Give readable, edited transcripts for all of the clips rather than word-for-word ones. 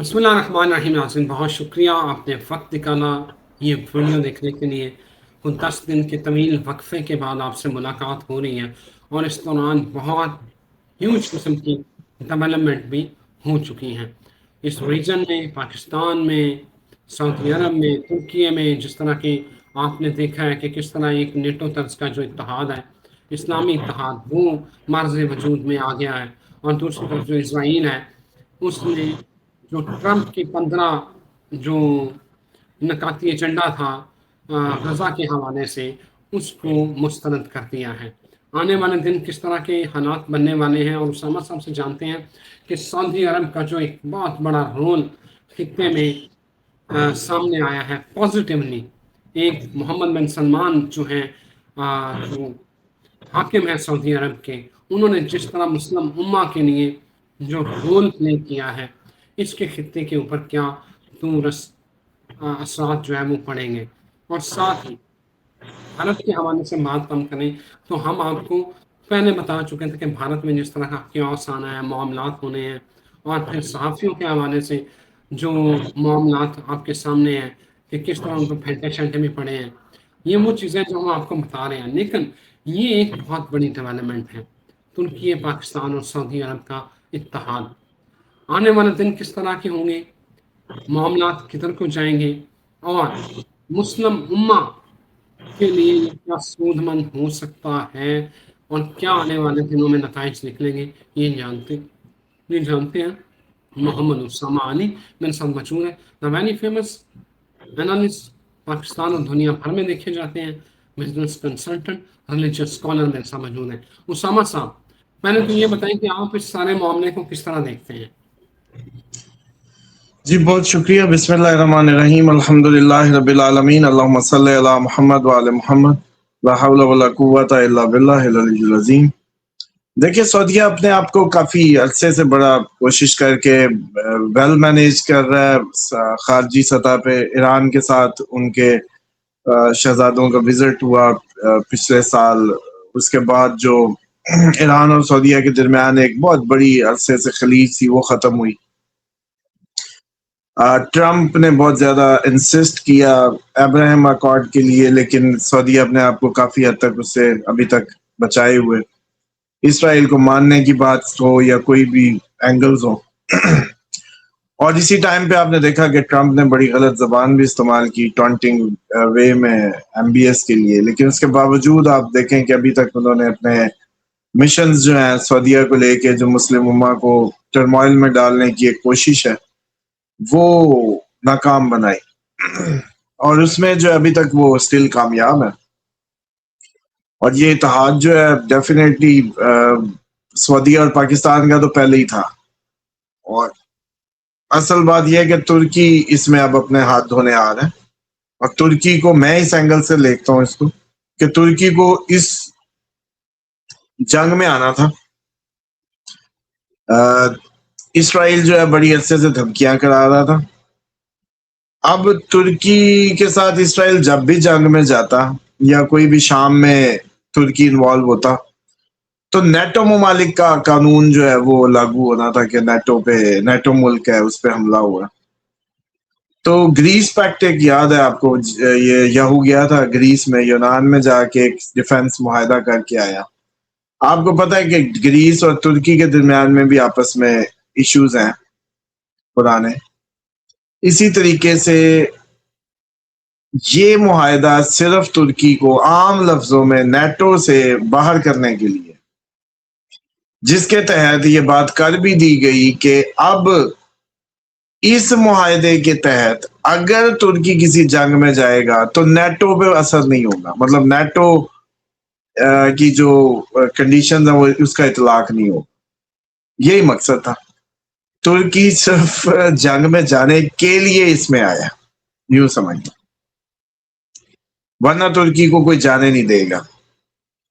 بسم اللہ الرحمن الرحیم ناظرین، بہت شکریہ آپ نے وقت نکالا یہ ویڈیو دیکھنے کے لیے۔ کچھ 10 دن کے طویل وقفے کے بعد آپ سے ملاقات ہو رہی ہے، اور اس دوران بہت ہیوج قسم کی ڈیولپمنٹ بھی ہو چکی ہیں اس ریجن میں، پاکستان میں، سعودی عرب میں، ترکی میں۔ جس طرح کہ آپ نے دیکھا ہے کہ کس طرح ایک نیٹو طرز کا جو اتحاد ہے، اسلامی اتحاد، وہ مرز وجود میں آ گیا ہے، اور دوسری طرف جو اسرائیل ہے، اس نے جو ٹرمپ کی 15 جو نکاتی ایجنڈا تھا غزہ کے حوالے سے، اس کو مسترد کر دیا ہے۔ آنے والے دن کس طرح کے حالات بننے والے ہیں، اور اسامہ صاحب سے جانتے ہیں کہ سعودی عرب کا جو ایک بہت بڑا رول خطے میں سامنے آیا ہے پازیٹیولی۔ ایک محمد بن سلمان جو ہیں، جو حاکم ہے سعودی عرب کے، انہوں نے جس طرح مسلم امہ کے لیے جو رول پلے کیا ہے، اس کے خطے کے اوپر کیا دورس اثرات جو ہے وہ پڑیں گے۔ اور ساتھ ہی بھارت کے حوالے سے بات ہم کریں تو ہم آپ کو پہلے بتا چکے تھے کہ بھارت میں جس طرح کا کیوس آنا ہے، معاملات ہونے ہیں، اور پھر صحافیوں کے حوالے سے جو معاملات آپ کے سامنے ہیں کہ کس طرح ان کو پھینٹے شینٹے بھی پڑے ہیں، یہ وہ چیزیں جو ہم آپ کو بتا رہے ہیں۔ لیکن یہ ایک بہت بڑی ڈیولپمنٹ ہے، ترکی، پاکستان اور سعودی عرب کا اتحاد۔ آنے والے دن کس طرح کے ہوں گے، معاملات کدھر کو جائیں گے، اور مسلم امہ کے لیے یہ کیا سود مند ہو سکتا ہے، اور کیا آنے والے دنوں میں نتائج نکلیں گے، یہ جانتے ہیں محمد اسامہ علی میرے ساتھ موجود ہے، the very famous analyst, Pakistan اور دنیا بھر میں دیکھے جاتے ہیں، بزنس کنسلٹنٹ، ریلیجیس اسکالر میرے ساتھ موجود ہیں۔ اسامہ صاحب، پہلے تو یہ بتائیں کہ آپ اس سارے معاملے کو کس طرح دیکھتے ہیں؟ جی بہت شکریہ۔ بسم اللہ الرحمن الرحیم، الحمد للہ رب العالمین، اللہم صلی علی محمد وعلی محمد، لا حول ولا قوۃ الا باللہ العلی العظیم۔ دیکھیے، سعودیہ اپنے آپ کو کافی عرصے سے بڑا کوشش کر کے ویل مینیج کر رہا ہے خارجی سطح پہ۔ ایران کے ساتھ ان کے شہزادوں کا وزٹ ہوا پچھلے سال، اس کے بعد جو ایران اور سعودیہ کے درمیان ایک بہت بڑی عرصے سے خلیج تھی وہ ختم ہوئی۔ ٹرمپ نے بہت زیادہ انسسٹ کیا ابراہیم اکارڈ کے لیے، لیکن سعودیہ اپنے آپ کو کافی حد تک اس سے ابھی تک بچائے ہوئے۔ اسرائیل کو ماننے کی بات ہو یا کوئی بھی اینگلز ہو، اور اسی ٹائم پہ آپ نے دیکھا کہ ٹرمپ نے بڑی غلط زبان بھی استعمال کی ٹانٹنگ وے میں ایم بی ایس کے لیے، لیکن اس کے باوجود آپ دیکھیں کہ ابھی تک انہوں نے اپنے مشنز جو ہیں سعودیہ کو لے کے، جو مسلم امہ کو ٹرموائل میں ڈالنے کی ایک کوشش ہے، وہ ناکام بنائی، اور اس میں جو ابھی تک وہ اسٹل کامیاب ہے۔ اور یہ اتحاد جو ہے ڈیفینیٹلی سعودیہ اور پاکستان کا تو پہلے ہی تھا، اور اصل بات یہ ہے کہ ترکی اس میں اب اپنے ہاتھ دھونے آ رہے ہیں، اور ترکی کو میں اس اینگل سے دیکھتا ہوں اس کو کہ ترکی کو اس جنگ میں آنا تھا۔ اسرائیل جو ہے بڑی عرصے سے دھمکیاں کرا رہا تھا۔ اب ترکی کے ساتھ اسرائیل جب بھی جنگ میں جاتا یا کوئی بھی شام میں ترکی انوالو ہوتا، تو نیٹو ممالک کا قانون جو ہے وہ لاگو ہونا تھا کہ نیٹو ملک ہے، اس پہ حملہ ہوا۔ تو گریس پیکٹ ایک یاد ہے آپ کو، یہ یہو گیا تھا گریس میں، یونان میں جا کے ایک ڈیفنس معاہدہ کر کے آیا۔ آپ کو پتہ ہے کہ گریس اور ترکی کے درمیان میں بھی آپس میں ایشوز ہیں پرانے۔ اسی طریقے سے یہ معاہدہ صرف ترکی کو عام لفظوں میں نیٹو سے باہر کرنے کے لیے، جس کے تحت یہ بات کر بھی دی گئی کہ اب اس معاہدے کے تحت اگر ترکی کسی جنگ میں جائے گا تو نیٹو پہ اثر نہیں ہوگا، مطلب نیٹو کی جو کنڈیشنز ہیں وہ اس کا اطلاق نہیں ہوگا۔ یہی مقصد تھا، ترکی صرف جنگ میں جانے کے لیے اس میں آیا، یوں سمجھنا، ورنہ ترکی کو کوئی جانے نہیں دے گا،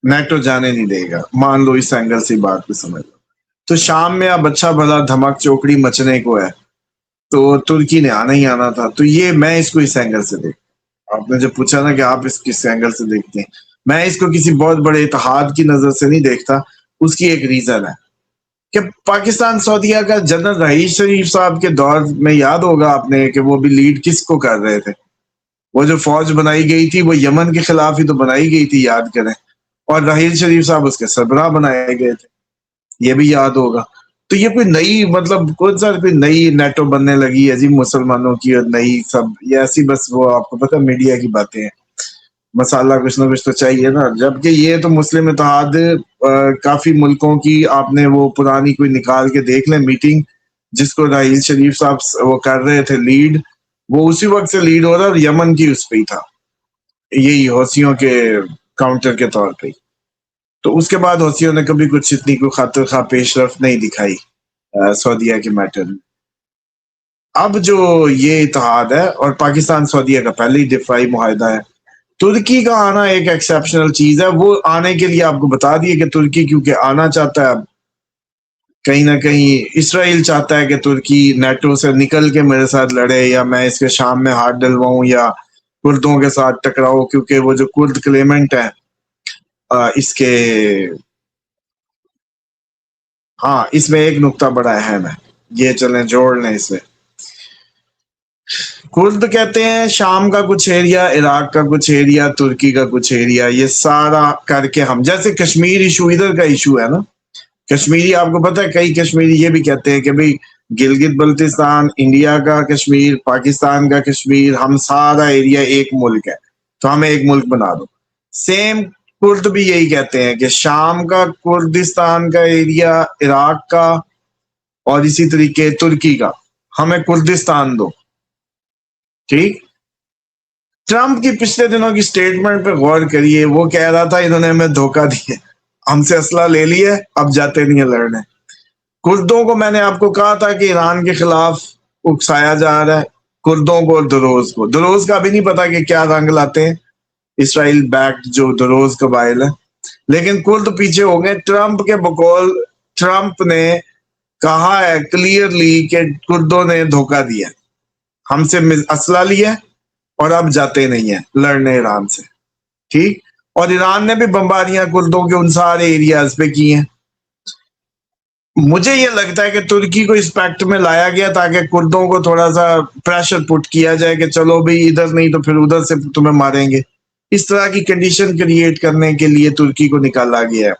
نیٹو جانے نہیں دے گا، مان لو اس اینگل سے بات کو سمجھ لو۔ تو شام میں اب اچھا بھلا دھمک چوکڑی مچنے کو ہے، تو ترکی نے آنا ہی آنا تھا۔ تو یہ میں اس کو اس اینگل سے دیکھتا ہوں۔ آپ نے جو پوچھا نا کہ آپ اس کس اینگل سے دیکھتے ہیں، میں اس کو کسی بہت بڑے اتحاد کی نظر سے نہیں دیکھتا، اس کی ایک ریزن ہے۔ کہ پاکستان سعودیہ کا جنرل رئیس شریف صاحب کے دور میں یاد ہوگا آپ نے کہ وہ بھی لیڈ کس کو کر رہے تھے. وہ جو فوج بنائی گئی تھی وہ یمن کے خلاف ہی تو بنائی گئی تھی، یاد کریں، اور راحیل شریف صاحب اس کے سربراہ بنائے گئے تھے، یہ بھی یاد ہوگا. تو یہ کوئی نئی مطلب کون سا کوئی نئی نیٹو بننے لگی ہے جی مسلمانوں کی، اور نئی سب یہ ایسی بس وہ آپ کو پتہ میڈیا کی باتیں ہیں. مسالہ کچھ نہ کچھ تو چاہیے نا، جبکہ یہ تو مسلم اتحاد کافی ملکوں کی آپ نے وہ پرانی کوئی نکال کے دیکھ لیں میٹنگ جس کو راحیل شریف صاحب وہ کر رہے تھے لیڈ، وہ اسی وقت سے لیڈ ہو رہا اور یمن کی اس پہ ہی تھا، یہی حوثیوں کے کاؤنٹر کے طور پہ. تو اس کے بعد حوثیوں نے کبھی کچھ اتنی کوئی خاطر خواہ پیش رفت نہیں دکھائی سعودیہ کے میٹر میں. اب جو یہ اتحاد ہے اور پاکستان سعودیہ کا پہلے ہی دفاعی معاہدہ ہے، ترکی کا آنا ایک ایکسیپشنل چیز ہے. وہ آنے کے لیے آپ کو بتا دیے کہ ترکی کیونکہ آنا چاہتا ہے، اب کہیں نہ کہیں اسرائیل چاہتا ہے کہ ترکی نیٹو سے نکل کے میرے ساتھ لڑے، یا میں اس کے شام میں ہاتھ ڈلواؤں یا کردوں کے ساتھ ٹکراؤ، کیونکہ وہ جو کرد کلیمنٹ ہے اس کے ہاں اس میں ایک نقطہ بڑا اہم ہے، یہ چلیں جوڑ لیں اس میں. کرد کہتے ہیں شام کا کچھ ایریا، عراق کا کچھ ایریا، ترکی کا کچھ ایریا، یہ سارا کر کے ہم جیسے کشمیر ایشو ادھر کا ایشو ہے نا، کشمیری آپ کو پتہ ہے کئی کشمیری یہ بھی کہتے ہیں کہ بھئی گلگت بلتستان انڈیا کا کشمیر، پاکستان کا کشمیر، ہم سارا ایریا ایک ملک ہے تو ہمیں ایک ملک بنا دو. سیم کرد بھی یہی کہتے ہیں کہ شام کا کردستان کا ایریا، عراق کا، اور اسی طریقے ترکی کا، ہمیں کردستان دو. ٹھیک. ٹرمپ کی پچھلے دنوں کی سٹیٹمنٹ پہ غور کریے، وہ کہہ رہا تھا انہوں نے ہمیں دھوکہ دیا، ہم سے اسلحہ لے لیے، اب جاتے نہیں ہیں لڑنے. کردوں کو میں نے آپ کو کہا تھا کہ ایران کے خلاف اکسایا جا رہا ہے، کردوں کو اور دروز کو. دروز کا بھی نہیں پتا کہ کیا رنگ لاتے ہیں اسرائیل بیکڈ جو دروز قبائل ہے، لیکن کرد پیچھے ہو گئے. ٹرمپ کے بقول ٹرمپ نے کہا ہے کلیئرلی کہ کردوں نے دھوکہ دیا، ہم سے اسلحہ لیا اور اب جاتے نہیں ہیں لڑنے ایران سے. ٹھیک. اور ایران نے بھی بمباریاں کردوں کے ان سارے ایریاز پہ کی ہیں. مجھے یہ لگتا ہے کہ ترکی کو اس پیکٹ میں لایا گیا تاکہ کردوں کو تھوڑا سا پریشر پٹ کیا جائے کہ چلو بھئی ادھر نہیں تو پھر ادھر سے تمہیں ماریں گے. اس طرح کی کنڈیشن کریٹ کرنے کے لیے ترکی کو نکالا گیا ہے،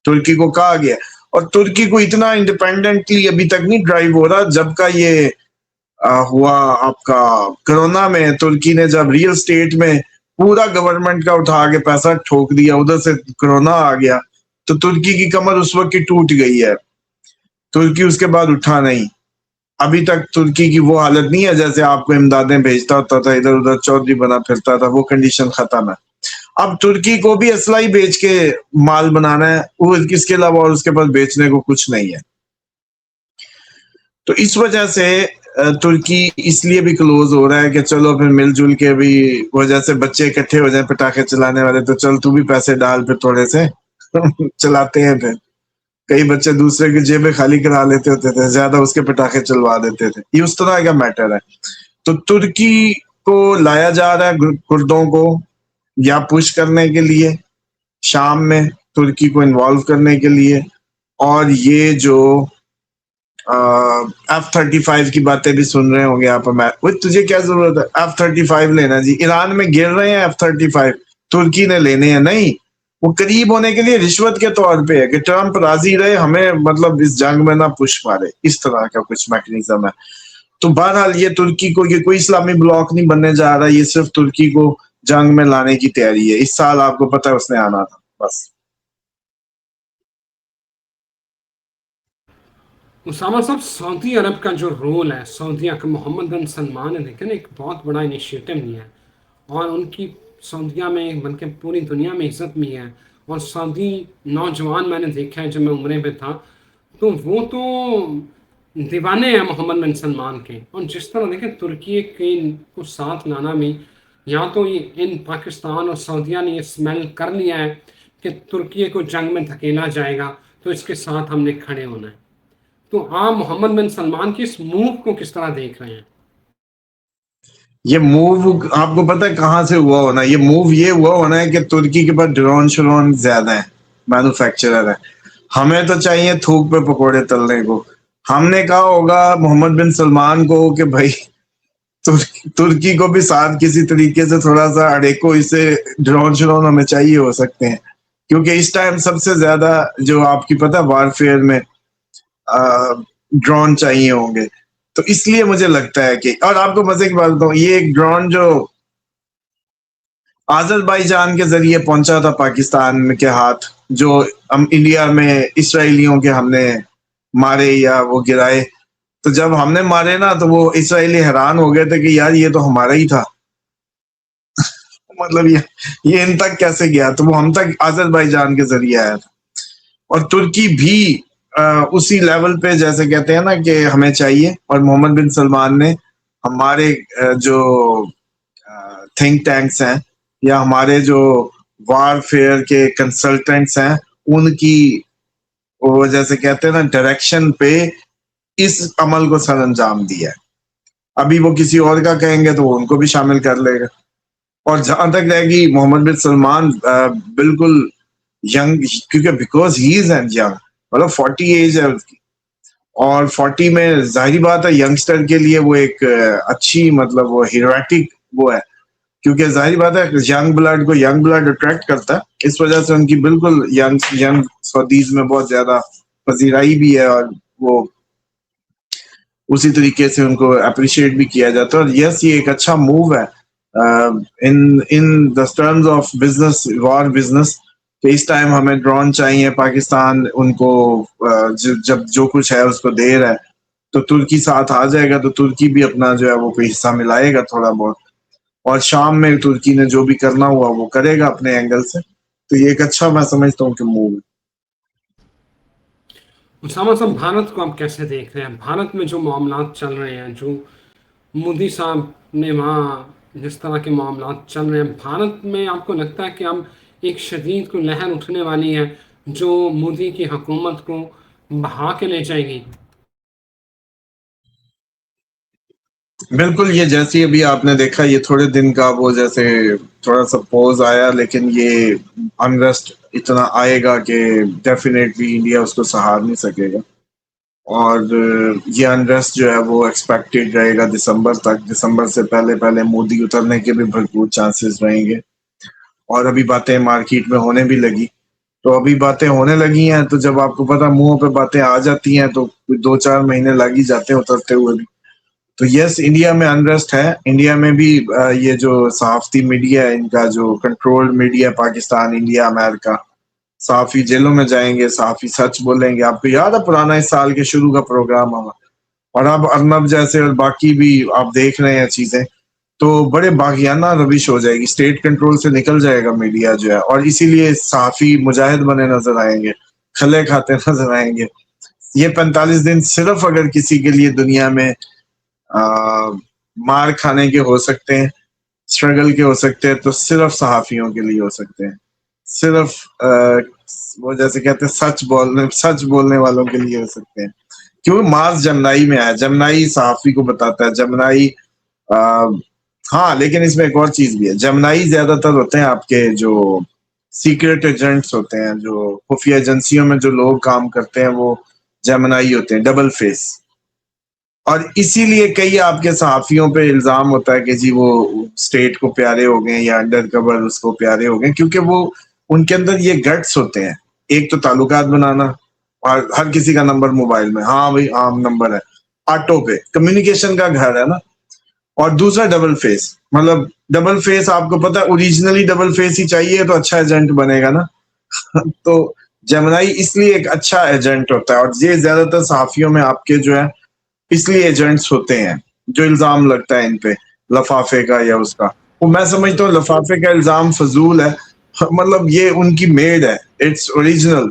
ترکی کو کہا گیا. اور ترکی کو اتنا انڈیپینڈنٹلی ابھی تک نہیں ڈرائیو ہو رہا. جب کا یہ ہوا آپ کا کرونا میں، ترکی نے جب ریئل اسٹیٹ میں پورا گورنمنٹ کا اٹھا کے پیسہ ٹھوک دیا، ادھر سے کرونا آ گیا تو ترکی کی کمر اس وقت کی ٹوٹ گئی ہے. ترکی اس کے بعد اٹھا نہیں. ابھی تک ترکی کی وہ حالت نہیں ہے جیسے آپ کو امدادیں بھیجتا ہوتا تھا، ادھر ادھر چودھری بنا پھرتا تھا، وہ کنڈیشن ختم ہے. اب ترکی کو بھی اسلحہ ہی بیچ کے مال بنانا ہے، وہ اس کے علاوہ اور اس کے پاس بیچنے کو کچھ نہیں ہے. تو اس وجہ سے ترکی اس لیے بھی کلوز ہو رہا ہے کہ چلو پھر مل جل کے بھی وہ جیسے بچے اکٹھے ہو جائیں پٹاخے چلانے والے، تو چل تو بھی پیسے ڈال پھر تھوڑے سے چلاتے ہیں. پھر کئی بچے دوسرے کی جیبیں خالی کرا لیتے ہوتے تھے، زیادہ اس کے پٹاخے چلوا دیتے تھے. یہ اس طرح کا میٹر ہے. تو ترکی کو لایا جا رہا ہے کردوں کو یا پش کرنے کے لیے شام میں، ترکی کو انوالو کرنے کے لیے. اور یہ جو F-35 کی باتیں بھی سن رہے ہوں گے آپ. تجھے کیا ضرورت ہے F-35 لینا؟ جی ایران میں گر رہے ہیں F-35، ترکی نے لینے ہیں نہیں. وہ قریب ہونے کے لیے رشوت کے طور پہ ہے کہ ٹرمپ راضی رہے ہمیں مطلب اس جنگ میں نہ پش مارے، اس طرح کا کچھ میکنزم ہے. تو بہرحال یہ ترکی کو، یہ کوئی اسلامی بلاک نہیں بننے جا رہا، یہ صرف ترکی کو جنگ میں لانے کی تیاری ہے. اس سال آپ کو پتہ ہے اس نے آنا تھا بس. اسامہ صاحب، سعودی عرب کا جو رول ہے، سعودیہ کا محمد بن سلمان نے لیکن ایک بہت بڑا انیشیٹو لیا ہے، اور ان کی سعودیہ میں بلکہ پوری دنیا میں عزت بھی ہے. اور سعودی نوجوان میں نے دیکھا ہے جب میں عمرے پہ تھا، تو وہ تو دیوانے ہیں محمد بن سلمان کے. اور جس طرح دیکھیں ترکی کے کو ساتھ لانا میں، یا تو یہ ان پاکستان اور سعودیہ نے یہ اسمیل کر لیا ہے کہ ترکی کو جنگ میں دھکیلا جائے گا تو اس کے ساتھ ہم نے کھڑے ہونا ہے. تو آپ محمد بن سلمان کی اس موو کو کس طرح دیکھ رہے ہیں؟ یہ موو آپ کو پتہ ہے کہاں سے ہوا ہونا؟ یہ موو یہ ہوا ہونا ہے کہ ترکی کے پاس ڈرون شرون زیادہ ہیں، مینوفیکچرر ہے. ہمیں تو چاہیے تھوک پہ پکوڑے تلنے کو. ہم نے کہا ہوگا محمد بن سلمان کو کہ بھائی ترکی کو بھی ساتھ کسی طریقے سے تھوڑا سا اڑیکو اسے ڈرون ہمیں چاہیے ہو سکتے ہیں, کیونکہ اس ٹائم سب سے زیادہ جو آپ کی پتہ وار فیئر میں ڈرون چاہیے ہوں گے. تو اس لیے مجھے لگتا ہے کہ, اور آپ کو مزے کی بات بتاؤں, یہ ایک ڈرون جو آذربائیجان کے ذریعے پہنچا تھا پاکستان کے ہاتھ, جو ہم انڈیا میں اسرائیلیوں کے ہم نے مارے یا وہ گرائے, تو جب ہم نے مارے نا تو وہ اسرائیلی حیران ہو گئے تھے کہ یار یہ تو ہمارا ہی تھا. مطلب یہ ان تک کیسے گیا؟ تو وہ ہم تک آذربائیجان کے ذریعے آیا تھا. اور ترکی بھی اسی لیول پہ جیسے کہتے ہیں نا کہ ہمیں چاہیے, اور محمد بن سلمان نے ہمارے جو تھنک ٹینکس ہیں یا ہمارے جو وار فیئر کے کنسلٹنٹس ہیں ان کی وہ جیسے کہتے ہیں نا ڈائریکشن پہ اس عمل کو سر انجام دیا ہے. ابھی وہ کسی اور کا کہیں گے تو وہ ان کو بھی شامل کر لے گا. اور جہاں تک رہے گی محمد بن سلمان بالکل ینگ, کیونکہ because he is and young, مطلب 40 ایج ہے اس کی, اور 40 میں ظاہری بات ہے ینگسٹر کے لیے وہ ایک اچھی مطلب وہ ہیرویٹک وہ ہے, کیونکہ ظاہری بات ہے ینگ بلڈ کو ینگ بلڈ اٹریکٹ کرتا ہے, اس وجہ سے ان کی بالکل ینگ سعودیز میں بہت زیادہ پذیرائی بھی ہے, اور وہ اسی طریقے سے ان کو اپریشیٹ بھی کیا جاتا ہے. اور یس یہ ایک اچھا موو ہے in the terms of business, war business, کہ اس ٹائم ہمیں ڈرون چاہیے, پاکستان ان کو جب جو کچھ ہے اس کو دے رہا ہے, تو ترکی ساتھ آ جائے گا, تو ترکی بھی اپنا جو ہے وہ کوئی حصہ ملائے گا تھوڑا بہت, اور شام میں ترکی نے جو بھی کرنا ہوا وہ کرے گا اپنے اینگل سے. تو یہ ایک اچھا میں سمجھتا ہوں کہ موو ہے. اسامہ صاحب, بھارت کو آپ کیسے دیکھ رہے ہیں؟ بھارت میں جو معاملات چل رہے ہیں, جو مودی صاحب نے وہاں جس طرح کے معاملات چل رہے ہیں, بھارت میں آپ کو لگتا ہے کہ اب ایک شدید کو لہر اٹھنے والی ہے جو مودی کی حکومت کو بہا کے لے جائے گی؟ بالکل, یہ جیسی ابھی آپ نے دیکھا یہ تھوڑے دن کا وہ جیسے تھوڑا سا پوز آیا, لیکن یہ انریسٹ اتنا آئے گا کہ ڈیفینیٹلی انڈیا اس کو سہار نہیں سکے گا, اور یہ انریسٹ جو ہے وہ ایکسپیکٹڈ رہے گا دسمبر تک. دسمبر سے پہلے مودی اترنے کے بھی بھرپور چانسز رہیں گے, اور ابھی باتیں مارکیٹ میں ہونے بھی لگی. تو ابھی باتیں ہونے لگی ہیں, تو جب آپ کو پتا منہوں پہ باتیں آ جاتی ہیں تو 2-4 مہینے لگ ہی جاتے ہیں اترتے ہوئے بھی. تو یس انڈیا میں انریسٹ ہے, انڈیا میں بھی یہ جو صحافتی میڈیا ہے ان کا جو کنٹرول میڈیا, پاکستان, انڈیا, امریکہ, صحافی جیلوں میں جائیں گے, صحافی سچ بولیں گے. آپ کو یاد ہے پرانا اس سال کے شروع کا پروگرام ہوا, اور اب ارنب جیسے اور باقی بھی آپ دیکھ رہے ہیں چیزیں, تو بڑے باغیانہ روش ہو جائے گی, اسٹیٹ کنٹرول سے نکل جائے گا میڈیا جو ہے, اور اسی لیے صحافی مجاہد بنے نظر آئیں گے, کھلے کھاتے نظر آئیں گے. یہ 45 دن صرف اگر کسی کے لیے دنیا میں مار کھانے کے ہو سکتے ہیں, اسٹرگل کے ہو سکتے ہیں, تو صرف صحافیوں کے لیے ہو سکتے ہیں, صرف وہ جیسے کہتے ہیں سچ بولنے والوں کے لیے ہو سکتے ہیں. کیوں؟ ماس جمنائی میں آیا, جمنائی صحافی کو بتاتا ہے, جمنائی ہاں, لیکن اس میں ایک اور چیز بھی ہے, جمنائی زیادہ تر ہوتے ہیں آپ کے جو سیکرٹ ایجنٹس ہوتے ہیں, جو خفیہ ایجنسیوں میں جو لوگ کام کرتے ہیں وہ جمنائی ہوتے ہیں, ڈبل فیس. اور اسی لیے کئی آپ کے صحافیوں پہ الزام ہوتا ہے کہ جی وہ اسٹیٹ کو پیارے ہو گئے یا انڈر کور اس کو پیارے ہو گئے, کیونکہ وہ ان کے اندر یہ گٹس ہوتے ہیں. ایک تو تعلقات بنانا, اور ہر کسی کا نمبر موبائل میں, ہاں بھائی عام نمبر ہے, آٹو پہ, کمیونیکیشن کا گھر ہے نا. اور دوسرا ڈبل فیس, مطلب ڈبل فیس آپ کو پتا اوریجنلی ڈبل فیس ہی چاہیے تو اچھا ایجنٹ بنے گا نا. تو جمنائی اس لیے ایک اچھا ایجنٹ ہوتا ہے, اور یہ زیادہ تر صحافیوں میں آپ کے جو ہے اس لیے ایجنٹس ہوتے ہیں جو الزام لگتا ہے ان پہ لفافے کا یا اس کا. وہ میں سمجھتا ہوں لفافے کا الزام فضول ہے, مطلب یہ ان کی میڈ ہے, اٹس اوریجنل,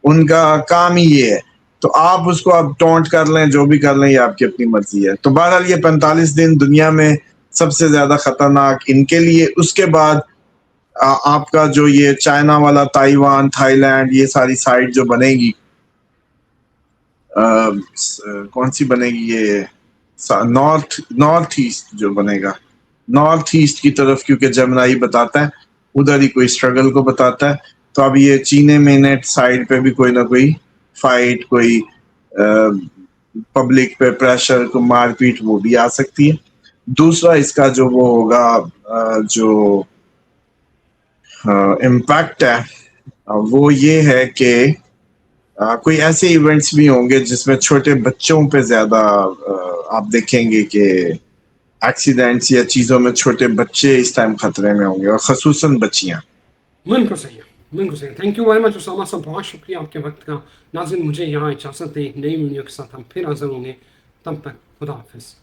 ان کا کام ہی یہ ہے. تو آپ اس کو اب ٹونٹ کر لیں, جو بھی کر لیں, یہ آپ کی اپنی مرضی ہے. تو بہرحال یہ 45 دن دنیا میں سب سے زیادہ خطرناک ان کے لیے. اس کے بعد آپ کا جو یہ چائنا والا تائیوان, تھائی لینڈ, یہ ساری سائٹ جو بنے گی, کون سی بنے گی, یہ نارتھ ایسٹ جو بنے گا, نارتھ ایسٹ کی طرف, کیونکہ جمنائی بتاتا ہے ادھر ہی کوئی اسٹرگل کو بتاتا ہے. تو اب یہ چینے مینٹ سائڈ پہ بھی کوئی نہ کوئی فائٹ, کوئی پبلک پہ پریشر, کو مار پیٹ, وہ بھی آ سکتی ہے. دوسرا اس کا جو وہ ہوگا جو امپیکٹ ہے وہ یہ ہے کہ کوئی ایسے ایونٹس بھی ہوں گے جس میں چھوٹے بچوں پہ زیادہ آپ دیکھیں گے کہ ایکسیڈنٹس یا چیزوں میں چھوٹے بچے اس ٹائم خطرے میں ہوں گے, اور خصوصاً بچیاں. بالکل صحیح ہے, بالکل صحیح. Thank you very much Osama صاحب, بہت شکریہ آپ کے وقت کا. ناظرین مجھے یہاں اجازت دیں, ایک نئی ویڈیو کے ساتھ ہم پھر حاضر ہوں گے. تب تک خدا حافظ.